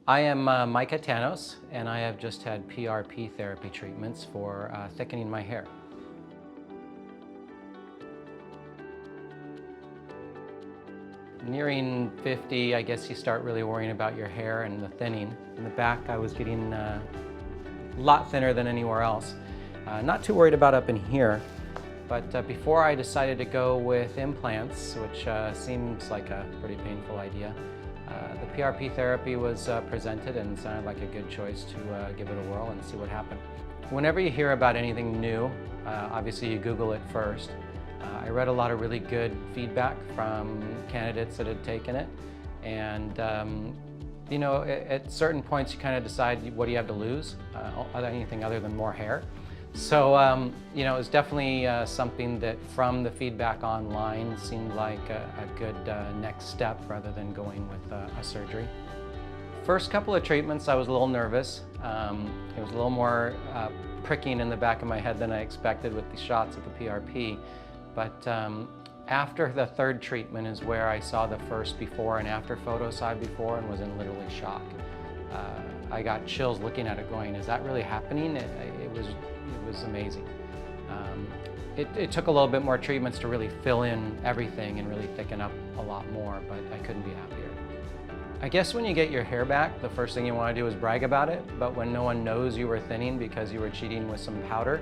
I am Micah, and I have just had PRP therapy treatments for thickening my hair. Nearing 50, I guess you start really worrying about your hair and the thinning. In the back, I was getting a lot thinner than anywhere else. Not too worried about up in here, but before I decided to go with implants, which seems like a pretty painful idea, the PRP therapy was presented and sounded like a good choice to give it a whirl and see what happened. Whenever you hear about anything new, obviously you Google it first. I read a lot of really good feedback from candidates that had taken it, and you know, at certain points you kind of decide what do you have to lose, anything other than more hair. So you know, it was definitely something that from the feedback online seemed like a good next step rather than going with a surgery. First couple of treatments I was a little nervous. It was a little more pricking in the back of my head than I expected with the shots of the PRP. But after the third treatment is where I saw the first before and after photos I had before and was in literally shock. I got chills looking at it going, is that really happening? It was amazing. It took a little bit more treatments to really fill in everything and really thicken up a lot more, but I couldn't be happier. I guess when you get your hair back, the first thing you want to do is brag about it, but when no one knows you were thinning because you were cheating with some powder,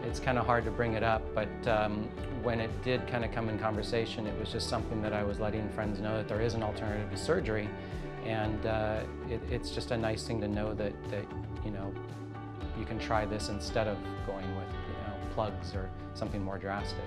it's kind of hard to bring it up, but when it did kind of come in conversation, it was just something that I was letting friends know that there is an alternative to surgery, and it's just a nice thing to know that you know, you can try this instead of going with, you know, plugs or something more drastic.